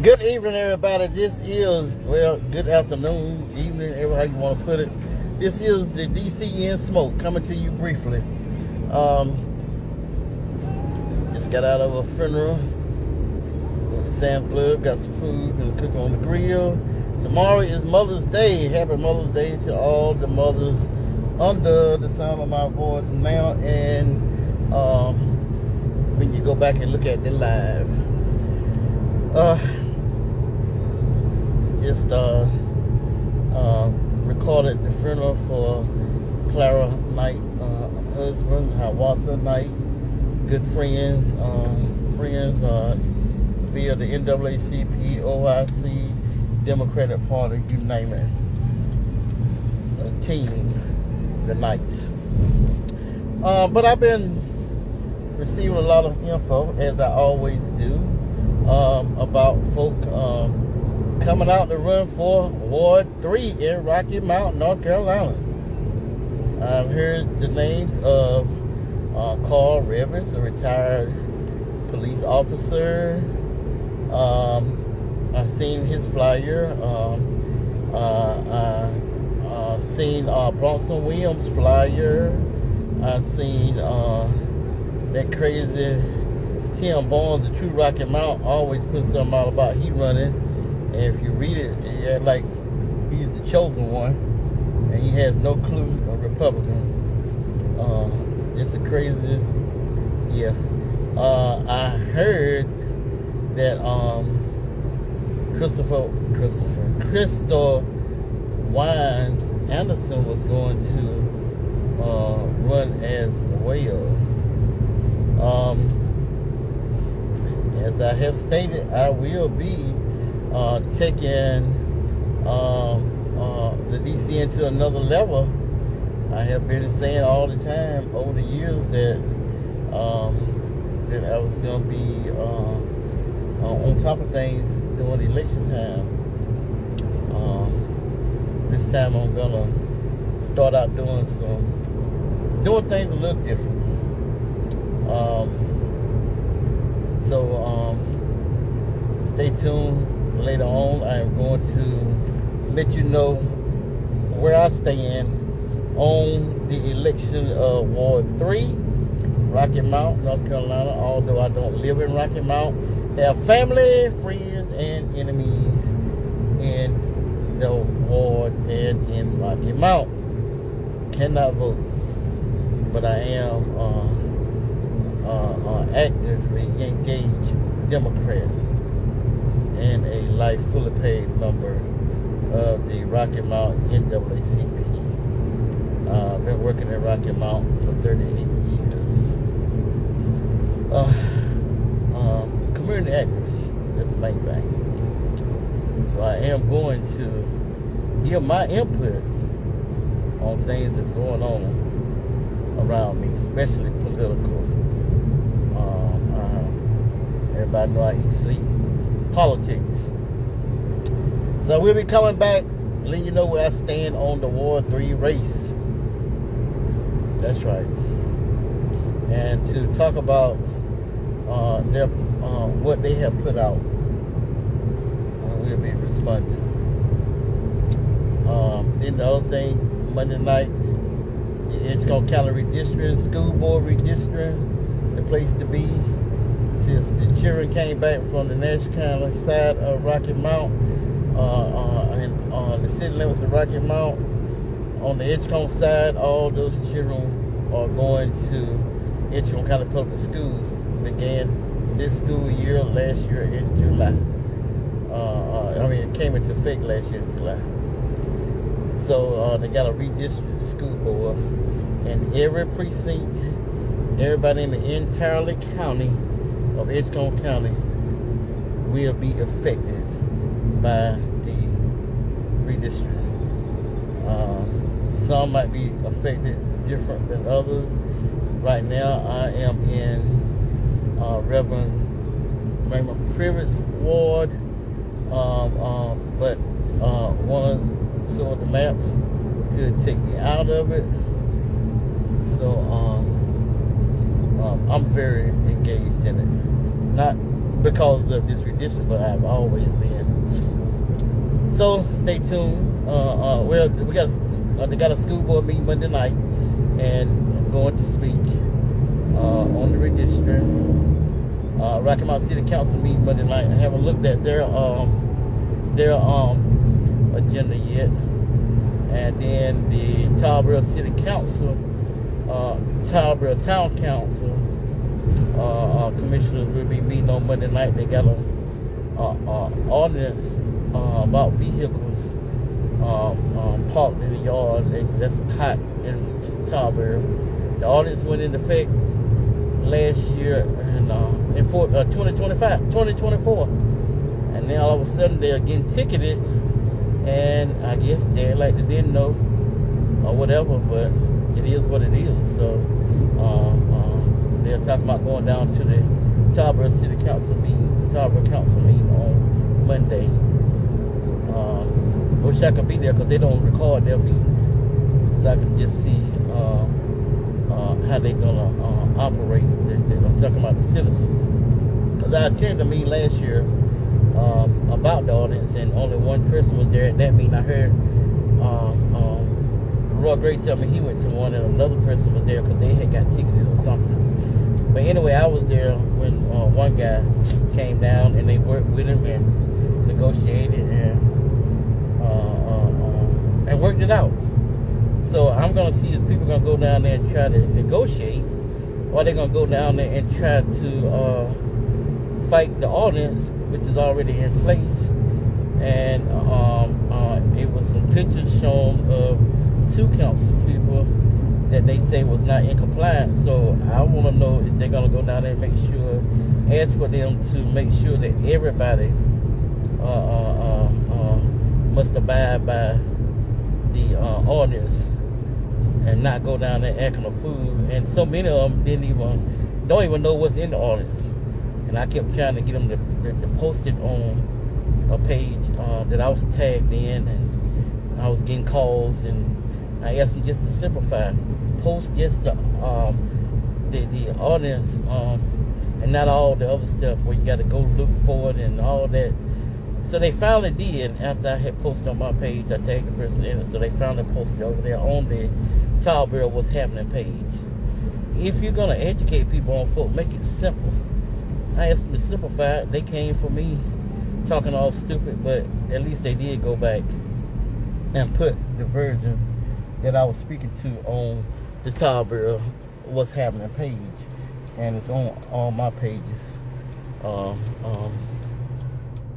Good evening, everybody. This is, well, good afternoon, evening, however you want to put it. This is the DCN Smoke coming to you briefly. Just got out of a funeral with Sam Club, got some food and cook on the grill. Tomorrow is Mother's Day. Happy Mother's Day to all the mothers under the sound of my voice now, and when you go back and look at the live. Just recorded the funeral for Clara Knight, husband, Hiawatha Knight, good friends, via the NAACP, OIC, Democratic Party, you name it, team, the Knights. But I've been receiving a lot of info, as I always do, about folk coming out to run for Ward 3 in Rocky Mount, North Carolina. I've heard the names of Carl Rivers, a retired police officer. I've seen his flyer. I've seen Bronson Williams' flyer. I've seen that crazy Tim Barnes, the True Rocky Mount, always puts something out about he running. And if you read it, yeah, like he's the chosen one, and he has no clue of Republican. It's the craziest. Yeah. I heard that Crystal Wines Anderson was going to run as well. As I have stated, I will be taking the DCN to another level. I have been saying all the time over the years that that I was going to be on top of things during election time. This time I'm going to start out doing things a little different. So stay tuned. Later on, I am going to let you know where I stand on the election of Ward 3, Rocky Mount, North Carolina. Although I don't live in Rocky Mount, have family, friends, and enemies in the ward and in Rocky Mount. Cannot vote, but I am actively engaged Democrat and a life fully paid member of the Rocky Mount NAACP. I've been working at Rocky Mount for 38 years. Community activist, that's the main thing. So I am going to give my input on things that's going on around me, especially political. Everybody know I eat, sleep, politics. So we'll be coming back, letting you know where I stand on the Ward 3 race. That's right. And to talk about what they have put out, we'll be responding. Then the other thing, Monday night, the Edgecombe County redistricting, school board redistricting, the place to be. Since the children came back from the Nash County side of Rocky Mount, and on the city limits of Rocky Mount, on the Edgecombe side, all those children are going to Edgecombe County Public Schools. Began this school year, last year in July. It came into effect last year in July. So they got to redistrict the school board, and every precinct, everybody in the entirely county of Edgecombe County will be affected by the redistricting. Some might be affected different than others. Right now, I am in Reverend Raymond Privett's ward, but some of the maps could take me out of it. So I'm very engaged in it. Not because of this redistricting, but I've always been. So stay tuned. Well, they got a school board meeting Monday night, and I'm going to speak on the redistricting. Rocky Mount City Council meeting Monday night. I haven't looked at their agenda yet. And then the Tarboro City Council, Tarboro Town Council commissioners will be meeting on Monday night. They got a ordinance about vehicles parked in the yard. That's hot in Tarboro. The ordinance went into effect last year in 2024, and then all of a sudden they're getting ticketed, and I guess they didn't know or whatever, but it is what it is. So they're talking about going down to the Tarboro City Council meeting, on Monday. Wish I could be there because they don't record their meetings, so I can just see how they're gonna operate. I'm talking about the citizens, because I attended the meeting last year about the ordinance, and only one person was there at that meeting. I heard Roy Gray tell me he went to one, and another person was there because they had got ticketed or something. But anyway, I was there when one guy came down, and they worked with him and negotiated and worked it out. So I'm gonna see if people are gonna go down there and try to negotiate, or they're gonna go down there and try to fight the ordinance, which is already in place. And it was some pictures shown of 2 council people that they say was not in compliance. So I want to know if they're gonna go down there and make sure, ask for them to make sure that everybody must abide by the ordinance, and not go down there acting a fool. And so many of them don't even know what's in the ordinance. And I kept trying to get them to post it on a page that I was tagged in, and I was getting calls, and I asked them just to simplify, post just the ordinance, and not all the other stuff where you got to go look for it and all that. So they finally did. After I had posted on my page, I tagged the person in it, so they finally posted over there on the Tarboro What's Happening page. If you're gonna educate people on folk, make it simple. I asked them to simplify it. They came for me talking all stupid, but at least they did go back and put the version that I was speaking to on the Tarboro What's Happening page, and it's on all my pages.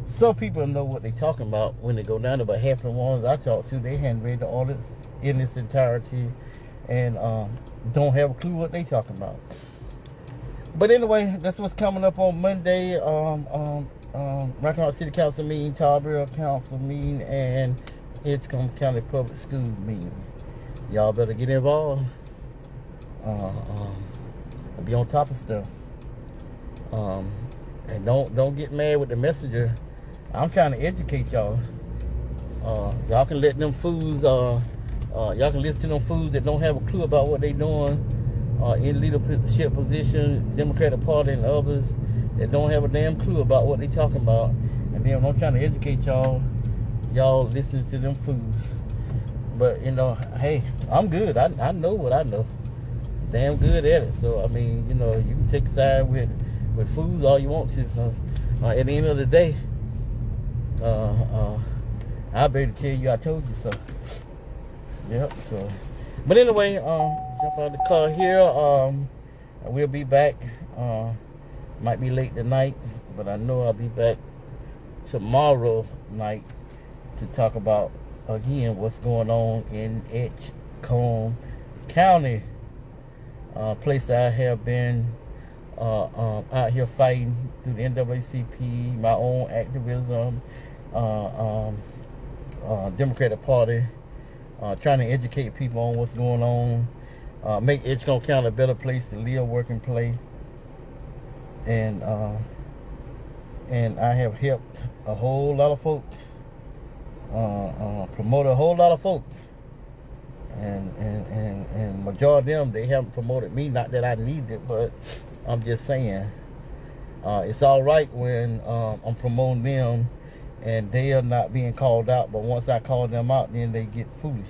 So people know what they're talking about when they go down there, but half of the ones I talked to, they hadn't read the ordinance in its entirety, and don't have a clue what they talking about. But anyway, that's what's coming up on Monday. Rocky Mount City Council meeting, Tarboro Council meeting, and Edgecombe County Public Schools meeting. Y'all better get involved. Be on top of stuff. And don't get mad with the messenger. I'm trying to educate y'all. Y'all can let them fools, y'all can listen to them fools that don't have a clue about what they doing, in leadership position, Democratic Party and others that don't have a damn clue about what they talking about. And then when I'm trying to educate y'all listening to them fools. But hey, I'm good. I know what I know. Damn good at it. So I mean, you can take a side with fools all you want to. At the end of the day, I better tell you I told you so. Yep. So, but anyway, jump out of the car here. We'll be back. Might be late tonight, but I know I'll be back tomorrow night to talk about again what's going on in Edgecombe County, place I have been out here fighting through the NAACP, my own activism, Democratic Party, trying to educate people on what's going on, make Edgecombe County a better place to live, work, and play. And I have helped a whole lot of folk, promoted a whole lot of folk, and majority of them, they haven't promoted me. Not that I need it, but I'm just saying, It's all right when I'm promoting them and they are not being called out, but once I call them out, then they get foolish.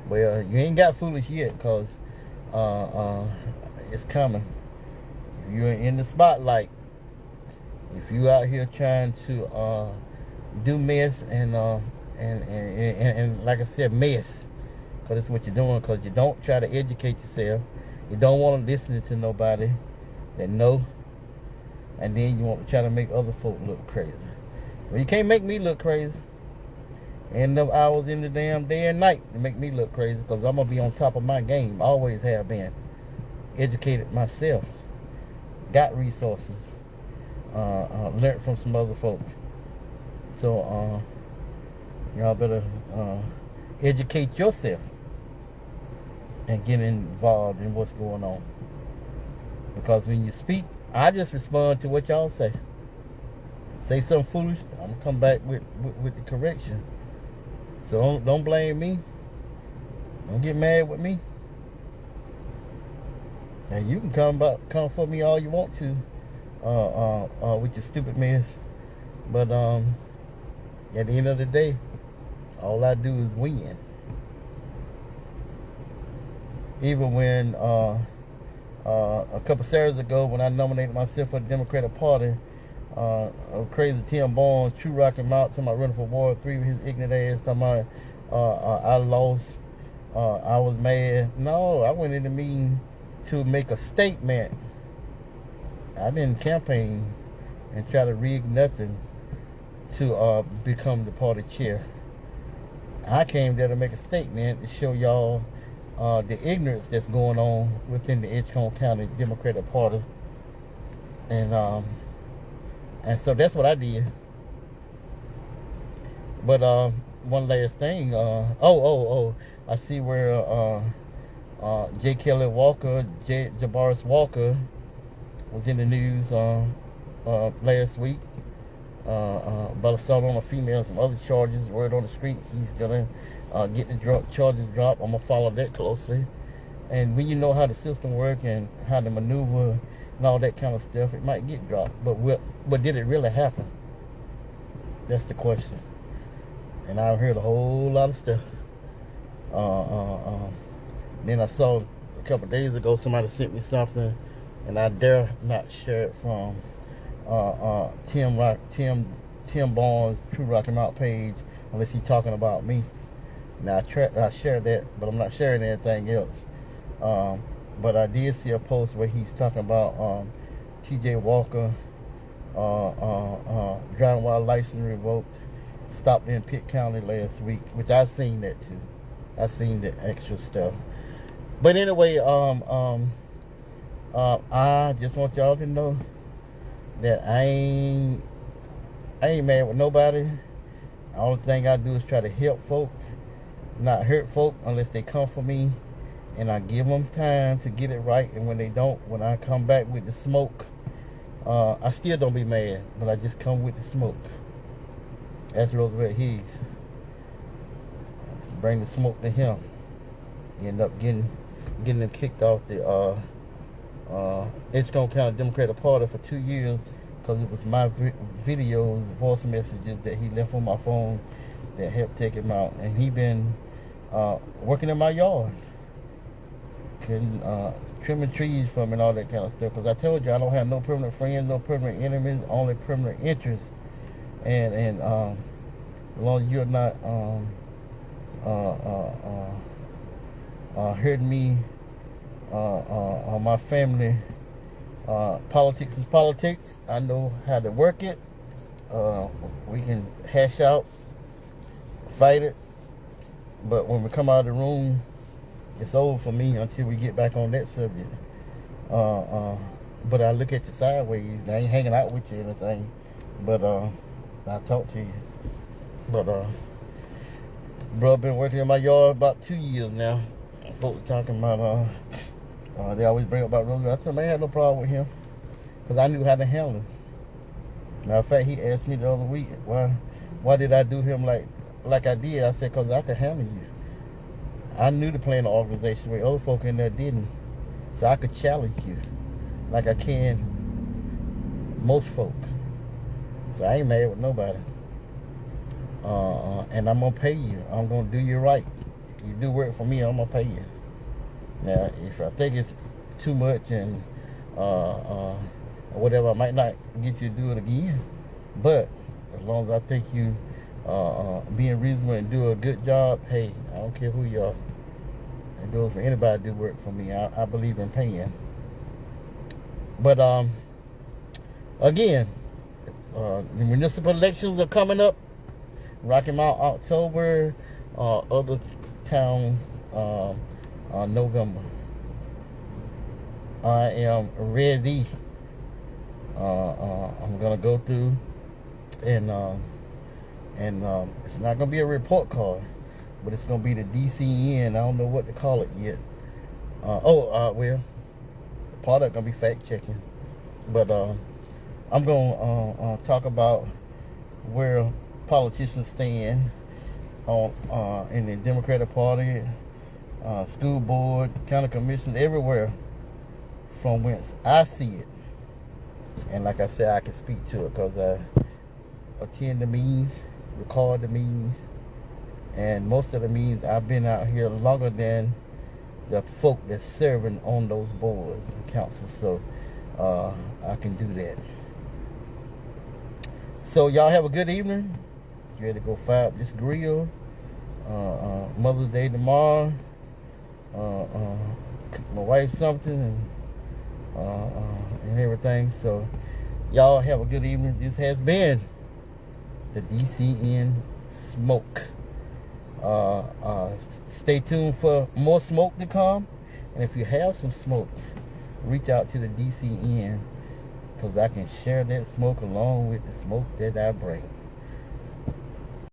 Well, you ain't got foolish yet, because it's coming. If you're in the spotlight, if you out here trying to do mess and like I said, mess, because that's what you're doing, because you don't try to educate yourself. You don't want to listen to nobody that know, and then you want to try to make other folk look crazy. Well, you can't make me look crazy. Ain't enough hours in the damn day and night to make me look crazy, because I'm going to be on top of my game. Always have been. Educated myself. Got resources. Learned from some other folk. So, y'all better educate yourself and get involved in what's going on. Because when you speak, I just respond to what y'all say. Say something foolish, I'm going to come back with the correction. So don't blame me. Don't get mad with me. And you can come for me all you want to with your stupid mess. But at the end of the day, all I do is win. Even when a couple Saturdays ago, when I nominated myself for the Democratic Party, crazy Tim Barnes, True Rock him out to my running for Ward 3 with his ignorant ass, talking about I lost, I was mad. No, I went in the meeting to make a statement. I didn't campaign and try to rig nothing to become the party chair. I came there to make a statement to show y'all the ignorance that's going on within the Edgecombe County Democratic Party. And so that's what I did. But one last thing. I see where J. Kelly Walker, Jabaris Walker, was in the news last week about assault on a female and some other charges. Word on the street, he's gonna get the charges dropped. I'm gonna follow that closely. And when you know how the system works and how to maneuver and all that kind of stuff, it might get dropped. But did it really happen? That's the question. And I've heard a whole lot of stuff. Then I saw a couple of days ago somebody sent me something, and I dare not share it from Tim Barnes' True Rock him out page unless he's talking about me. Now I share that, but I'm not sharing anything else. But I did see a post where he's talking about T.J. Walker driving while license revoked, stopped in Pitt County last week, which I've seen that too. I've seen the extra stuff. But anyway, I just want y'all to know that I ain't mad with nobody. The only thing I do is try to help folk, not hurt folk unless they come for me. And I give them time to get it right. And when they don't, when I come back with the smoke, I still don't be mad, but I just come with the smoke. That's Roosevelt Higgs. Just bring the smoke to him. He ended up getting them kicked off the Edgecombe County Democratic Party for 2 years because it was my videos, voice messages that he left on my phone that helped take him out. And he been working in my yard. Trimming trees for me and all that kind of stuff, because I told you I don't have no permanent friends, no permanent enemies, only permanent interests. And as long as you're not hurting me on my family, politics is politics. I know how to work it. We can hash out, fight it, but when we come out of the room, it's over for me until we get back on that subject. But I look at you sideways. I ain't hanging out with you or anything. But I talk to you. But bro, been working in my yard about 2 years now. Folks talking about they always bring up about Roosevelt. I told him I had no problem with him because I knew how to handle him. Matter of fact, he asked me the other week why did I do him like I did. I said because I could handle you. I knew to play in the organization where other folk in there didn't. So I could challenge you like I can Most folk. So I ain't mad with nobody. And I'm gonna pay you. I'm gonna do you right. You do work for me, I'm gonna pay you. Now, if I think it's too much and whatever, I might not get you to do it again. But as long as I think you being reasonable and do a good job, hey, I don't care who you are. It goes for anybody to do work for me. I believe in paying. But again, the municipal elections are coming up. Rocky Mount October, other towns November. I am ready. I'm gonna go through and it's not gonna be a report card, but it's gonna be the DCN. I don't know what to call it yet. Well, part of it gonna be fact checking, but I'm gonna talk about where politicians stand on in the Democratic Party, school board, county commission, everywhere, from whence I see it. And like I said, I can speak to it because I attend the meetings, record the meetings, and most of the meetings I've been out here longer than the folk that's serving on those boards and councils, so I can do that. So y'all have a good evening. You ready to go fire up this grill? Mother's Day tomorrow. My wife something and everything. So y'all have a good evening. This has been the DCN Smoke. Stay tuned for more smoke to come. And if you have some smoke, reach out to the DCN, because I can share that smoke along with the smoke that I bring.